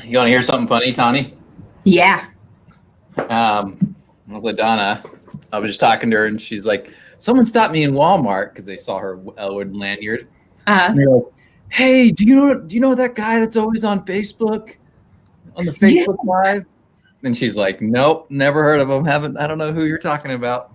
You want to hear something funny, Tani? Yeah. LaDonna, I was just talking to her, and she's like, someone stopped me in Walmart because they saw her Elwood lanyard. And they're like, hey, do you know that guy that's always on Facebook, on the Facebook Live? And she's like, nope, never heard of him. I don't know who you're talking about.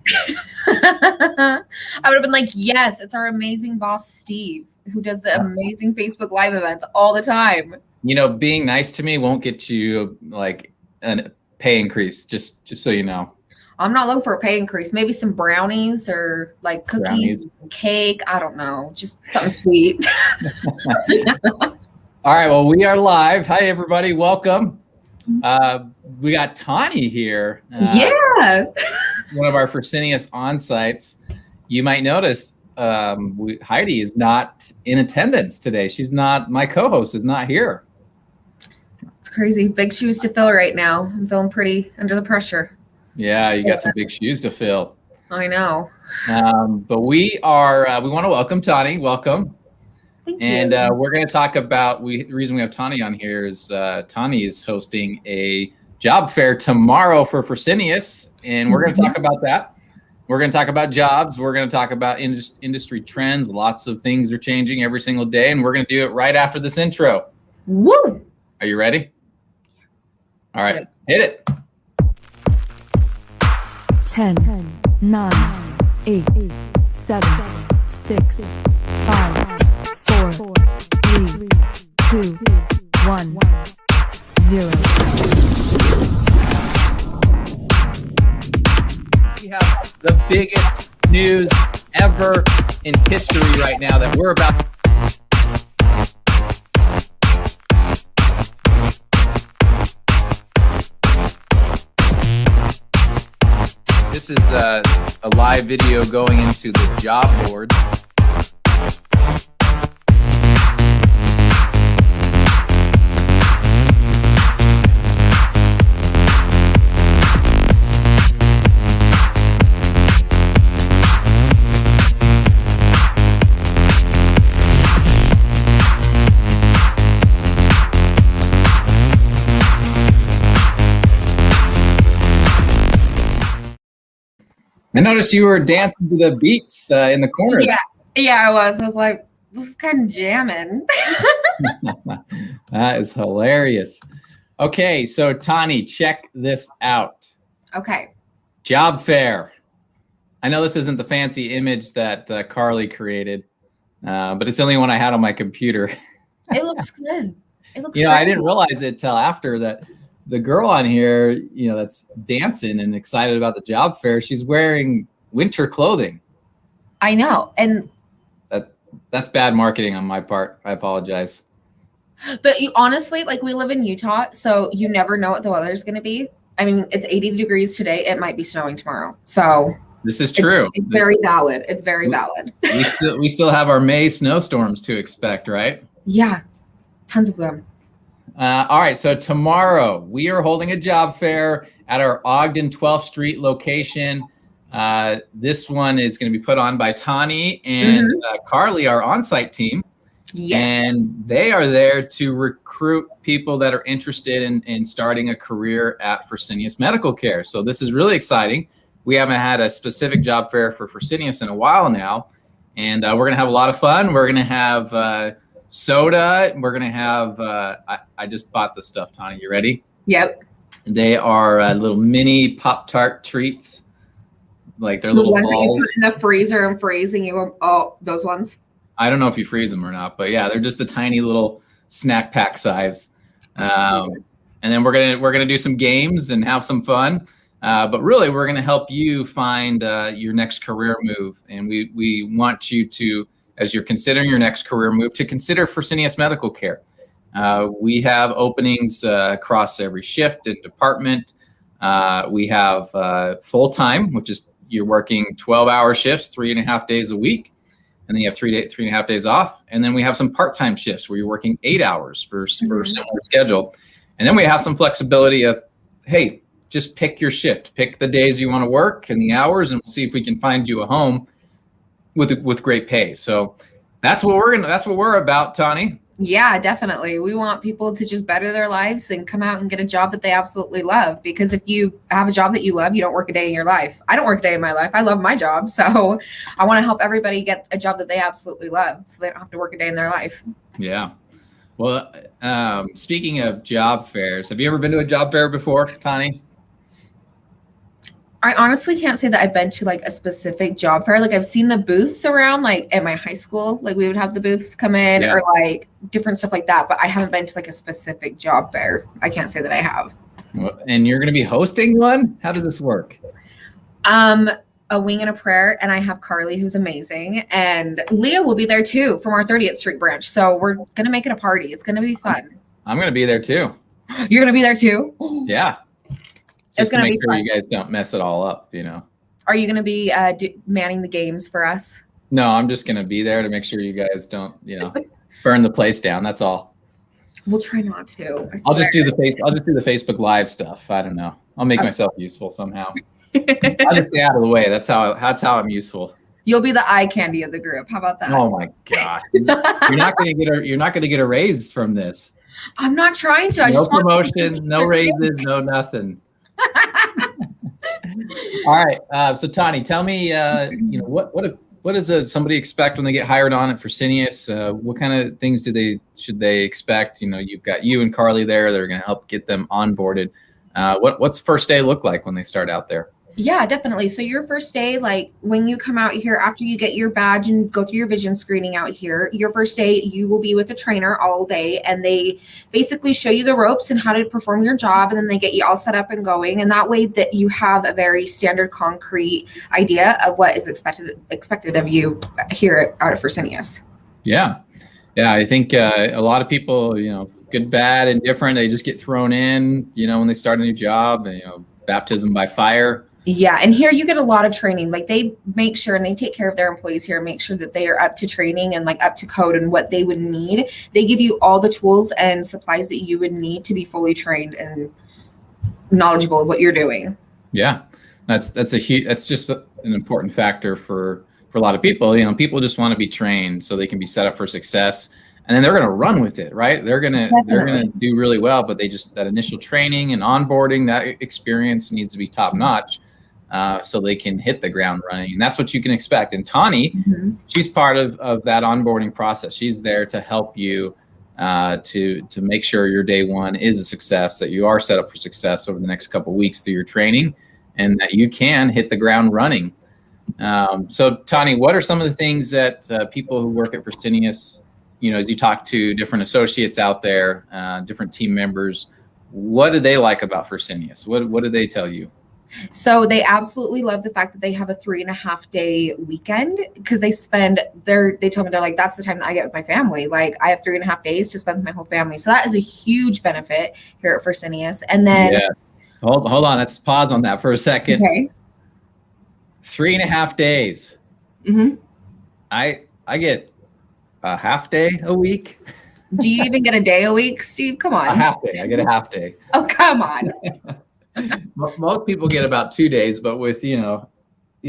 I would have been like, yes, it's our amazing boss, Steve, who does the amazing Facebook Live events all the time. You know, being nice to me won't get you like a pay increase, just so you know. I'm not looking for a pay increase. Maybe some brownies or like cookies, cake. I don't know. Just something sweet. All right. Well, we are live. Hi, everybody. Welcome. We got Tani here. Yeah. One of our Fresenius on-sites. You might notice Heidi is not in attendance today. She's not, my co-host is not here. It's crazy. Big shoes to fill right now. I'm feeling pretty under the pressure. Yeah, you got some big shoes to fill. I know. But we want to welcome Tani. Welcome. Thank you. And we're going to talk about, the reason we have Tani on here is Tani is hosting a job fair tomorrow for Fresenius, and we're going to talk about that. We're going to talk about jobs. We're going to talk about industry trends. Lots of things are changing every single day, and we're going to do it right after this intro. Woo! Are you ready? All right, hit it. 10, 9, 8, 7, 6, 5, 4, 3, 2, 1, 0. We have the biggest news ever in history right now that we're about. This is a live video going into the job board. I noticed you were dancing to the beats in the corner. Yeah, I was. I was like, this is kind of jamming. That is hilarious. Okay, so Tani, check this out. Okay. Job fair. I know this isn't the fancy image that Carly created, but it's the only one I had on my computer. It looks good. It looks great. I didn't realize it till after that. The girl on here, that's dancing and excited about the job fair, she's wearing winter clothing. I know. And that's bad marketing on my part. I apologize. But honestly, like, we live in Utah, so you never know what the weather's going to be. I mean, it's 80 degrees today. It might be snowing tomorrow. So this is true. It's very valid. It's very valid. We still have our May snowstorms to expect, right? Yeah. Tons of them. All right, so tomorrow we are holding a job fair at our Ogden 12th Street location. This one is going to be put on by Tani and Carly, our on-site team. Yes. And they are there to recruit people that are interested in starting a career at Fresenius Medical Care. So this is really exciting. We haven't had a specific job fair for Fresenius in a while now, and we're going to have a lot of fun. We're going to have soda. We're going to have, I just bought the stuff, Tani. You ready? Yep. They are little mini Pop-Tart treats. Like they're little ones balls. That you put in a freezer and freezing you. Oh, those ones. I don't know if you freeze them or not, but yeah, they're just the tiny little snack pack size. And then we're gonna do some games and have some fun. But really, we're gonna help you find your next career move, and we want you to, as you're considering your next career move, to consider Fresenius Medical Care. We have openings across every shift and department. We have full-time, which is you're working 12-hour shifts, 3.5 days a week, and then you have 3.5 days off. And then we have some part-time shifts where you're working 8 hours for a similar schedule. And then we have some flexibility of, hey, just pick your shift, pick the days you want to work and the hours, and we'll see if we can find you a home with great pay. So that's what we're about, Tani. Yeah, definitely. We want people to just better their lives and come out and get a job that they absolutely love. Because if you have a job that you love, you don't work a day in your life. I don't work a day in my life. I love my job. So I want to help everybody get a job that they absolutely love so they don't have to work a day in their life. Yeah. Well, speaking of job fairs, have you ever been to a job fair before, Connie? I honestly can't say that I've been to like a specific job fair. Like I've seen the booths around, like at my high school, like we would have the booths come in or like different stuff like that. But I haven't been to like a specific job fair. I can't say that I have. And you're going to be hosting one? How does this work? A wing and a prayer, and I have Carly, who's amazing, and Leah will be there too from our 30th Street branch. So we're gonna make it a party. It's gonna be fun. I'm going to be there too. You're gonna be there too? Yeah. It's Just to gonna make be sure fun. you guys don't mess it all up, you know. Are you gonna be manning the games for us? No, I'm just going to be there to make sure you guys don't, you know, burn the place down. That's all. We'll try not to. I'll just do the Facebook Live stuff. I don't know. I'll make myself useful somehow. I'll just stay out of the way. That's how I'm useful. You'll be the eye candy of the group. How about that? Oh my God. You're not going to get a raise from this. I'm not trying to. No promotion, no raises, no nothing. All right. So Tani, tell me, you know, what does somebody expect when they get hired on at Fresenius? What kind of things should they expect? You know, you've got you and Carly there that are going to help get them onboarded. What's first day look like when they start out there? Yeah, definitely. So your first day, like when you come out here after you get your badge and go through your vision screening out here, your first day, you will be with a trainer all day, and they basically show you the ropes and how to perform your job. And then they get you all set up and going. And that way that you have a very standard concrete idea of what is expected of you here out of Fresenius. Yeah. Yeah. I think a lot of people, you know, good, bad, indifferent, they just get thrown in, you know, when they start a new job, and, you know, baptism by fire. Yeah. And here you get a lot of training. Like they make sure and they take care of their employees here, make sure that they are up to training and like up to code and what they would need. They give you all the tools and supplies that you would need to be fully trained and knowledgeable of what you're doing. Yeah. That's just an important factor for a lot of people. You know, people just want to be trained so they can be set up for success. And then they're going to run with it, right? They're going to do really well, but that initial training and onboarding, that experience needs to be top notch. So they can hit the ground running. And that's what you can expect. And Tani, she's part of that onboarding process. She's there to help you to make sure your day one is a success, that you are set up for success over the next couple of weeks through your training, and that you can hit the ground running. So Tani, what are some of the things that people who work at Fresenius, you know, as you talk to different associates out there, different team members, what do they like about Fresenius? What do they tell you? So they absolutely love the fact that they have a 3.5 day weekend, because they told me, they're like, that's the time that I get with my family. Like I have 3.5 days to spend with my whole family. So that is a huge benefit here at Fresenius. And then hold on, let's pause on that for a second. Okay. 3.5 days. Mm-hmm. I get a half day a week. Do you even get a day a week, Steve? Come on. A half day. I get a half day. Oh, come on. Most people get about 2 days, but with you know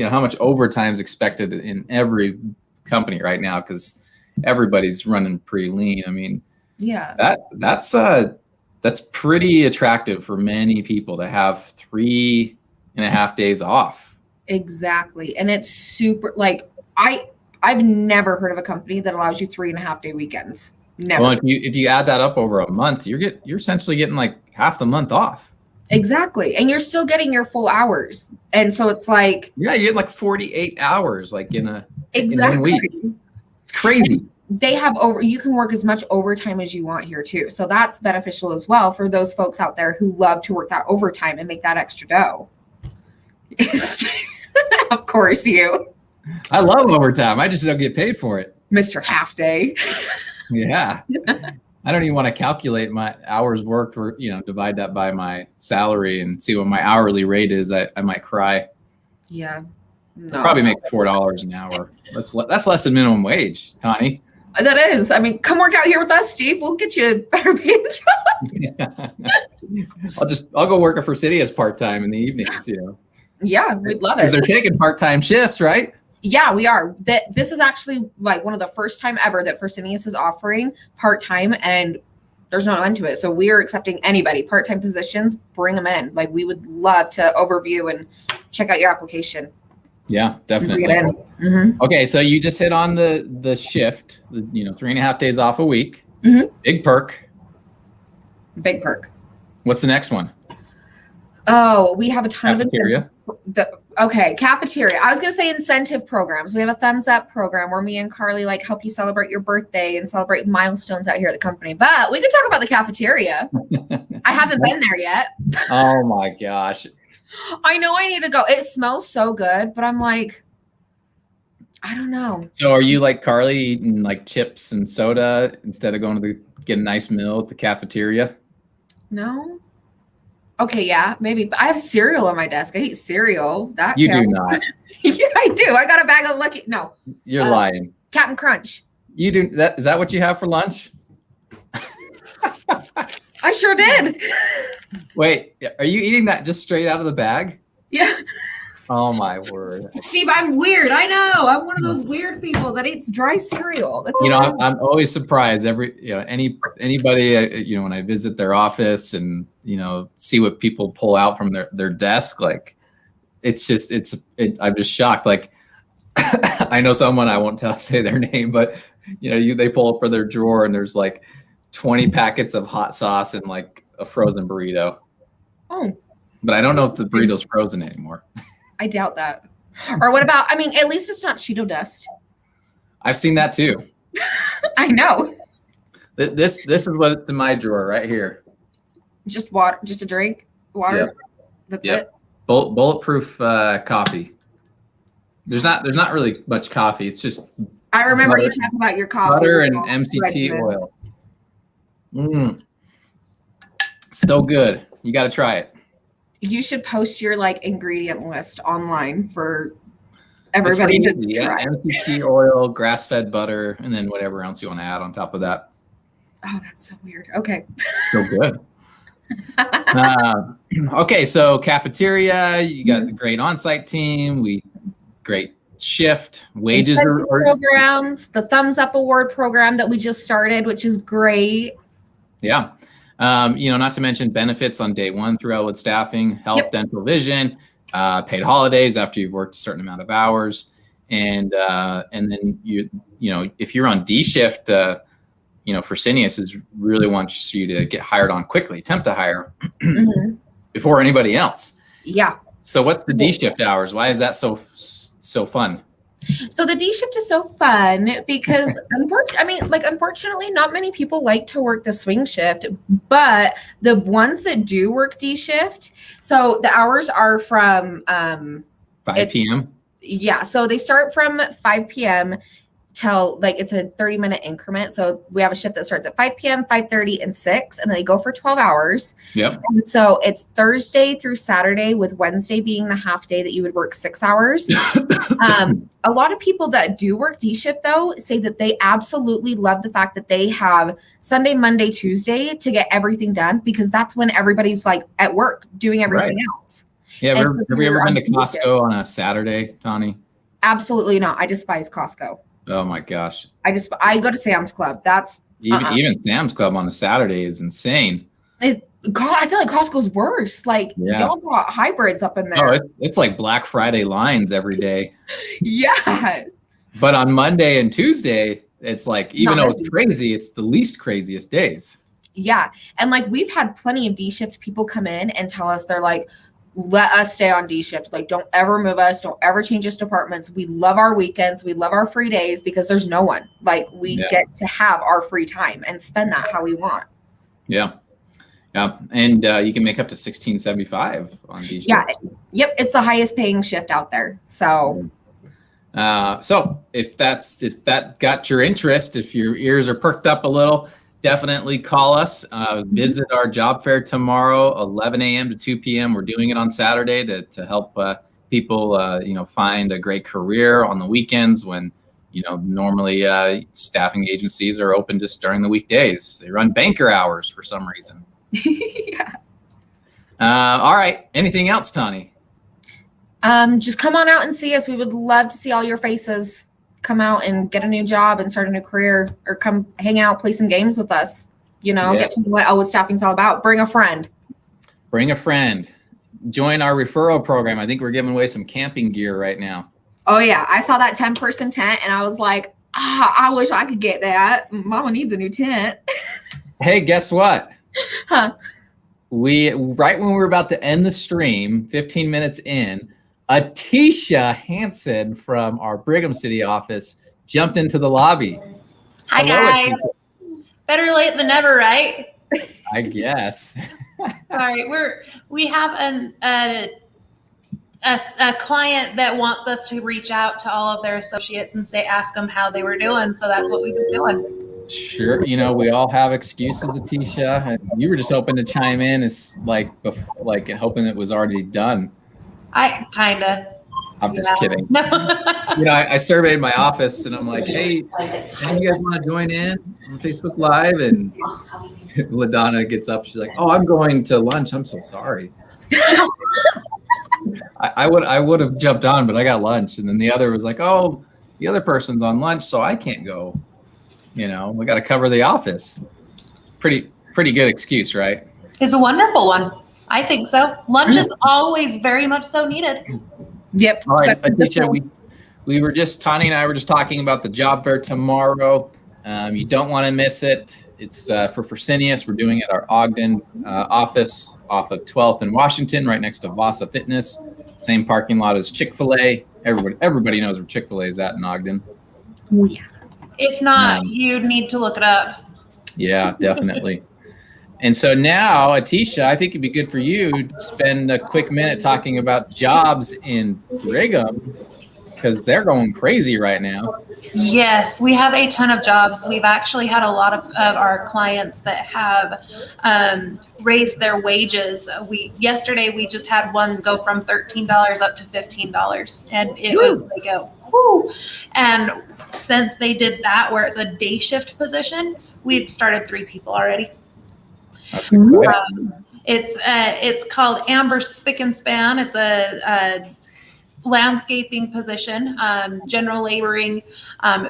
how much overtime is expected in every company right now, because everybody's running pretty lean. I mean, yeah, that's pretty attractive for many people to have 3.5 days off. Exactly, and it's super. Like I've never heard of a company that allows you 3.5 day weekends. Never. Well, if you add that up over a month, you're essentially getting like half the month off. Exactly. And you're still getting your full hours. And so it's like, yeah, you get like 48 hours, like in 1 week. It's crazy. And they have you can work as much overtime as you want here too. So that's beneficial as well for those folks out there who love to work that overtime and make that extra dough. Of course you. I love overtime. I just don't get paid for it. Mr. Half Day. Yeah. I don't even want to calculate my hours worked, or divide that by my salary and see what my hourly rate is. I might cry. Yeah. No. Probably make $4 an hour. That's less than minimum wage, Connie. That is. I mean, come work out here with us, Steve. We'll get you a better paying job. I'll go work at Fresenius part-time in the evenings, Yeah, we'd love it. Because they're taking part-time shifts, right? Yeah, we are. This is actually like one of the first time ever that Fresenius is offering part-time, and there's no end to it. So we are accepting anybody, part-time positions, bring them in. Like, we would love to overview and check out your application. Yeah, definitely. Bring it in. Okay, so you just hit on the shift, 3.5 days off a week. Mhm. Big perk. Big perk. What's the next one? Oh, we have a ton Cafeteria. of cafeteria. I was gonna say incentive programs. We have a thumbs up program where me and Carly like help you celebrate your birthday and celebrate milestones out here at the company. But we could talk about the cafeteria. I haven't been there yet. Oh my gosh. I know I need to go. It smells so good, but I'm like, I don't know. So are you like Carly, eating like chips and soda instead of going to get a nice meal at the cafeteria? No. Okay, yeah, maybe. But I have cereal on my desk. I eat cereal. That You counts. do not. Yeah, I do. I got a bag of Lucky. No, You're lying. Captain Crunch. You do that? Is that what you have for lunch? I sure did. Wait, are you eating that just straight out of the bag? Yeah. Oh my word. Steve, I'm weird. I know. I'm one of those weird people that eats dry cereal. That's I'm always surprised anybody, when I visit their office and, see what people pull out from their desk, like I'm just shocked. Like I know someone, I won't say their name, but they pull up for their drawer and there's like 20 packets of hot sauce and like a frozen burrito. Oh, but I don't know if the burrito's frozen anymore. I doubt that. Or what about, at least it's not Cheeto dust. I've seen that too. I know. This is what's in my drawer right here. Just water, just a drink, water. Yep. That's Yep. it. Bulletproof coffee. There's not really much coffee. It's just I remember butter, you talking about your coffee. butter and MCT oil. So good. You got to try it. You should post your ingredient list online for It's everybody pretty to easy, yeah. try. MCT oil, grass-fed butter, and then whatever else you want to add on top of that. Oh, that's so weird. Okay. So good. Okay, so cafeteria, you got the great on-site team, great shift, wages Incentive are programs, the Thumbs Up Award program that we just started, which is great. yeah. Not to mention benefits on day one through Elwood Staffing, health, Yep. dental, vision, paid holidays after you've worked a certain amount of hours, and then if you're on D shift, Fresenius really wants you to get hired on quickly, attempt to hire Mhm. before anybody else. Yeah. So what's the D shift hours? Why is that so fun? So the D shift is so fun because unfortunately, not many people like to work the swing shift, but the ones that do work D shift, so the hours are from 5 It's- p.m. yeah, so they start from 5 p.m. till it's a 30-minute increment. So we have a shift that starts at 5 p.m., 5:30, and 6, and they go for 12 hours. Yep. And so it's Thursday through Saturday, with Wednesday being the half day that you would work 6 hours. A lot of people that do work D shift, though, say that they absolutely love the fact that they have Sunday, Monday, Tuesday to get everything done, because that's when everybody's at work doing everything else. Yeah. And Have so you ever you're been to on D shift. Costco on a Saturday, Tawny? Absolutely not. I despise Costco. Oh my gosh. I go to Sam's Club. That's Even Sam's Club on a Saturday is insane. God, I feel like Costco's worse. Yeah. Y'all got hybrids up in there. Oh, it's like Black Friday lines every day. Yeah. But on Monday and Tuesday, it's even Not though it's busy. crazy, it's the least craziest days. Yeah. And we've had plenty of D shift people come in and tell us they're let us stay on D shift. Don't ever move us. Don't ever change us departments. We love our weekends. We love our free days because there's no one. We Yeah. get to have our free time and spend that how we want. Yeah. Yeah. And you can make up to $16.75 on D shift. Yeah. Yep. It's the highest paying shift out there. So So if that got your interest, if your ears are perked up a little, definitely call us. Visit our job fair tomorrow, 11 a.m. to 2 p.m. We're doing it on Saturday to help people, find a great career on the weekends when, normally staffing agencies are open just during the weekdays. They run banker hours for some reason. yeah. All right. Anything else, Tawny? Just come on out and see us. We would love to see all your faces. Come out and get a new job and start a new career, or come hang out, play some games with us. You know, get to know what Elwood Staffing's all about. Bring a friend. Bring a friend. Join our referral program. I think we're giving away some camping gear right now. Oh yeah, I saw that 10-person tent and I was like, I wish I could get that. Mama needs a new tent. Hey, guess what? Huh? Right when we were about to end the stream, 15 minutes in, Atisha Hansen from our Brigham City office jumped into the lobby. Hi, Hello, guys. Atisha. Better late than never, right? I guess. All right, we have a client that wants us to reach out to all of their associates and ask them how they were doing. So that's what we've been doing. Sure. You know, we all have excuses, Atisha. And you were just hoping to chime in, as like hoping it was already done. I kind of. I'm just kidding. No. You know, I surveyed my office and I'm like, hey, any of you guys want to join in on Facebook Live? And LaDonna gets up. She's like, oh, I'm going to lunch. I'm so sorry. I would have jumped on, but I got lunch. And then the other was like, oh, the other person's on lunch, so I can't go. You know, we got to cover the office. It's pretty good excuse, right? It's a wonderful one. I think so. Lunch is always very much so needed. Yep. All right, Atisha, we were just, Tani and I were just talking about the job fair tomorrow. You don't want to miss it. It's for Fresenius. We're doing it at our Ogden office off of 12th and Washington, right next to Vasa Fitness. Same parking lot as Chick-fil-A. Everybody knows where Chick-fil-A is at in Ogden. Oh, yeah. If not, you need to look it up. Yeah, definitely. And so now, Atisha, I think it'd be good for you to spend a quick minute talking about jobs in Brigham, because they're going crazy right now. Yes, we have a ton of jobs. We've actually had a lot of our clients that have raised their wages. Yesterday we just had one go from $13 up to $15, and it was like a whoo. And since they did that, where it's a day shift position, we've started 3 people already. That's exciting. It's called Amber Spick and Span. It's a landscaping position, general laboring,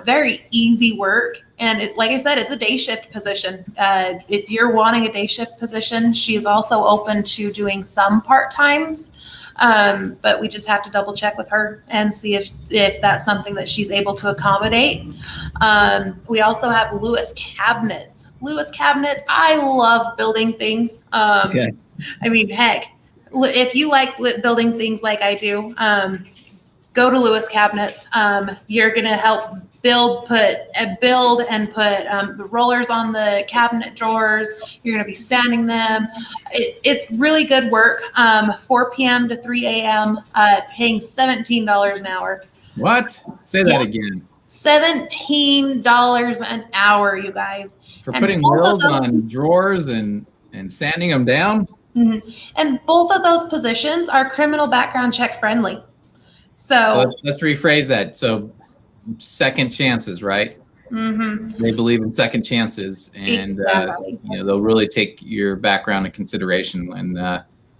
very easy work. And like I said, it's a day shift position. If you're wanting a day shift position, she's also open to doing some part-times. But we just have to double check with her and see if that's something that she's able to accommodate. We also have Lewis Cabinets. Lewis Cabinets, I love building things. Okay. I mean, heck, if you like building things like I do, go to Lewis Cabinets. You're going to help build and put the rollers on the cabinet drawers. You're going to be sanding them. It's really good work. 4 p.m. to 3 a.m., paying $17 an hour. What? Say that again. $17 an hour, you guys. For putting wheels on drawers and sanding them down? Mm-hmm. And both of those positions are criminal background check friendly. So let's rephrase that. So second chances, right? Mm-hmm. They believe in second chances, and Exactly. they'll really take your background into consideration when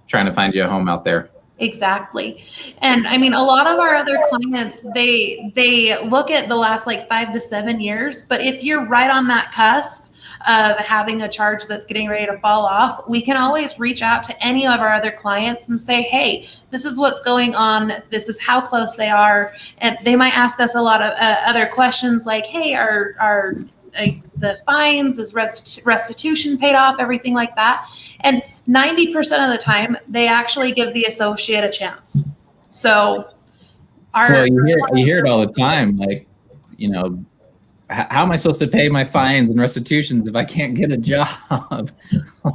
trying to find you a home out there. Exactly. And I mean, a lot of our other clients, they look at the last like 5 to 7 years, but if you're right on that cusp of having a charge that's getting ready to fall off, we can always reach out to any of our other clients and say, hey, this is what's going on. This is how close they are. And they might ask us a lot of other questions like, hey, are the fines, is restitution paid off, everything like that. And 90% of the time, they actually give the associate a chance. So you hear it all the time, like, how am I supposed to pay my fines and restitutions if I can't get a job?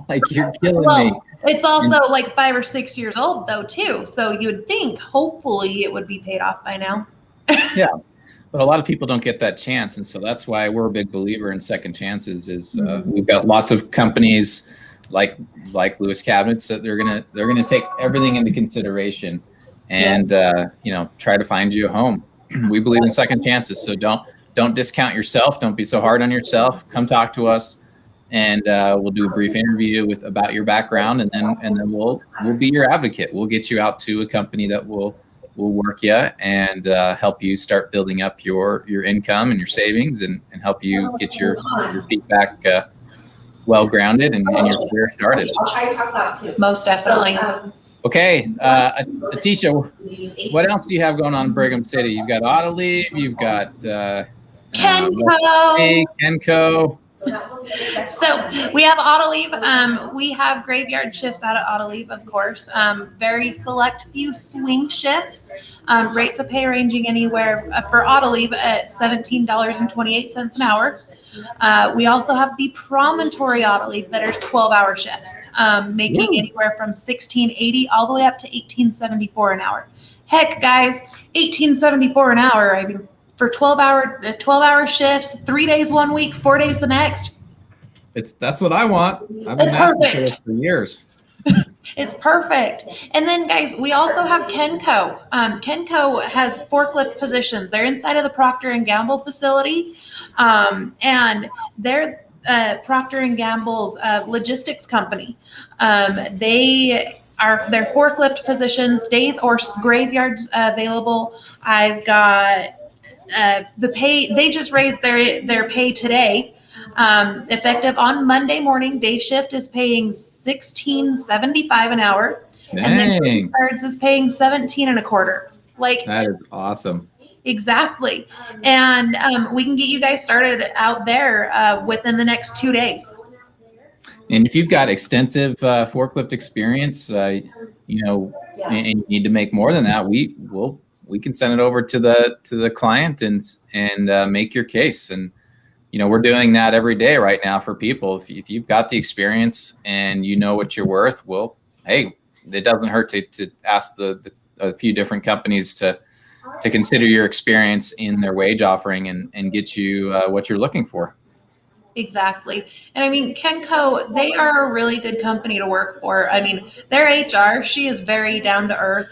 Like, you're killing me. It's also like 5 or 6 years old though too. So you would think hopefully it would be paid off by now. Yeah. But a lot of people don't get that chance. And so that's why we're a big believer in second chances is we've got lots of companies like Lewis Cabinets that they're gonna take everything into consideration and try to find you a home. We believe in second chances. So don't discount yourself. Don't be so hard on yourself. Come talk to us, and we'll do a brief interview about your background, and then we'll be your advocate. We'll get you out to a company that will we'll work you and help you start building up your income and your savings and help you get your feet back well grounded and your career started. I'll try to talk loud too. Most definitely. Okay, Atisha, what else do you have going on in Brigham City? You've got Autoliv, you've got Kenco. So we have Autoliv. We have graveyard shifts out at Autoliv, of course. Very select few swing shifts. Rates of pay ranging anywhere for Autoliv at $17.28 an hour. We also have the Promontory Autoliv that are 12-hour shifts, making anywhere from $16.80 all the way up to $18.74 an hour. Heck, guys, $18.74 an hour. I mean, for 12-hour shifts, 3 days 1 week, 4 days the next. That's what I want. I've been It's asking for perfect. this for years. It's perfect. And then, guys, we also have Kenco. Kenco has forklift positions. They're inside of the Procter & Gamble facility, and they're Procter & Gamble's logistics company. Their forklift positions, days or graveyards available. I've got the pay. They just raised their pay today. Effective on Monday morning, day shift is paying $16.75 an hour, and then Dang, cards is paying $17.25. Like, that is awesome. exactly, and we can get you guys started out there within the next 2 days. And if you've got extensive forklift experience, and you need to make more than that, we can send it over to the client and make your case. And we're doing that every day right now for people. If you've got the experience and you know what you're worth, well, hey, it doesn't hurt to ask a few different companies to consider your experience in their wage offering and get you what you're looking for. Exactly. And I mean, Kenco, they are a really good company to work for. I mean, their HR, she is very down to earth.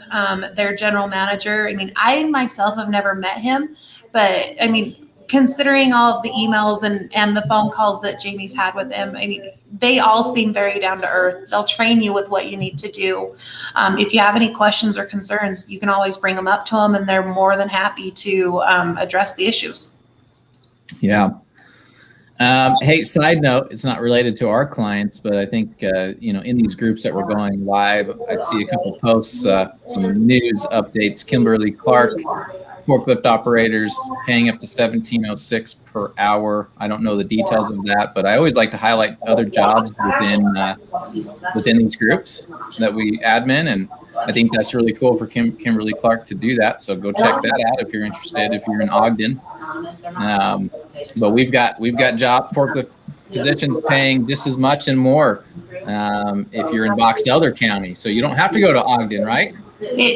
Their general manager, I mean, I myself have never met him, but I mean, considering all of the emails and the phone calls that Jamie's had with him, I mean, they all seem very down to earth. They'll train you with what you need to do. If you have any questions or concerns, you can always bring them up to them, and they're more than happy to address the issues. Yeah. Hey, side note, it's not related to our clients, but I think, in these groups that we're going live, I see a couple posts, some news updates. Kimberly-Clark, forklift operators paying up to $17.06 per hour. I don't know the details of that, but I always like to highlight other jobs within these groups that we admin, and I think that's really cool for Kimberly-Clark to do that. So go check that out if you're interested, if you're in Ogden. But we've got job forklift positions paying just as much and more if you're in Box Elder County. So you don't have to go to Ogden, right?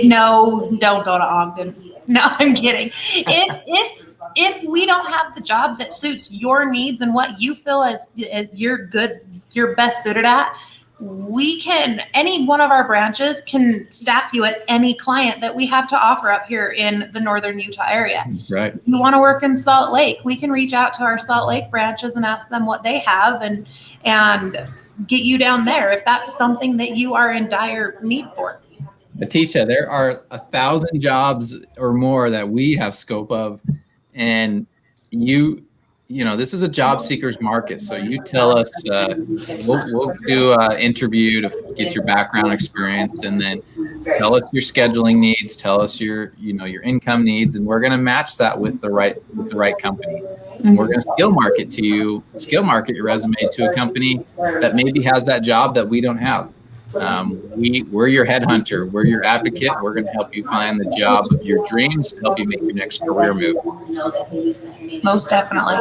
No, don't go to Ogden. No, I'm kidding. If we don't have the job that suits your needs and what you feel as you're best suited at, any one of our branches can staff you at any client that we have to offer up here in the northern Utah area. Right. If you want to work in Salt Lake, we can reach out to our Salt Lake branches and ask them what they have and get you down there if that's something that you are in dire need for. Atisha, there are 1,000 jobs or more that we have scope of, and this is a job seekers market. So you tell us, we'll do an interview to get your background experience, and then tell us your scheduling needs, tell us your income needs, and we're going to match that with the right company. And we're going to skill market your resume to a company that maybe has that job that we don't have. We're your headhunter. We're your advocate. We're going to help you find the job of your dreams to help you make your next career move. Most definitely.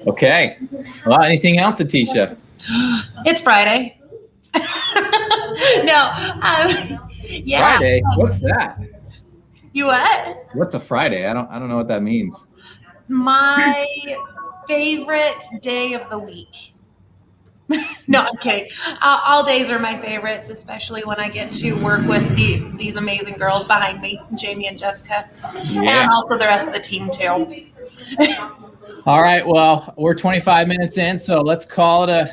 Okay. Well, anything else, Atisha? It's Friday. No. Yeah. Friday? What's that? You what? What's a Friday? I don't know what that means. My favorite day of the week. No, I'm kidding. All days are my favorites, especially when I get to work with these amazing girls behind me, Jamie and Jessica, and also the rest of the team too. All right. Well, we're 25 minutes in, so let's call it a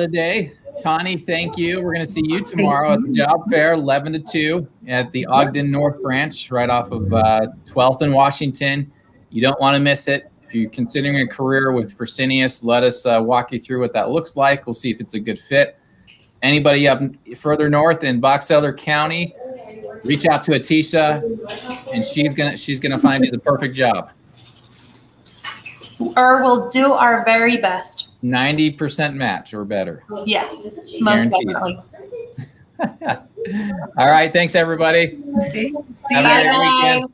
day. Tawny, thank you. We're going to see you tomorrow at the job fair, 11 to 2 at the Ogden North Branch, right off of 12th and Washington. You don't want to miss it. If you're considering a career with Fresenius, let us walk you through what that looks like. We'll see if it's a good fit. Anybody up further north in Box Elder County, reach out to Atisha, and she's gonna find you the perfect job. Or we'll do our very best. 90% match or better. Yes, most Guaranteed. definitely. All right, thanks everybody. See Have a ya. great weekend.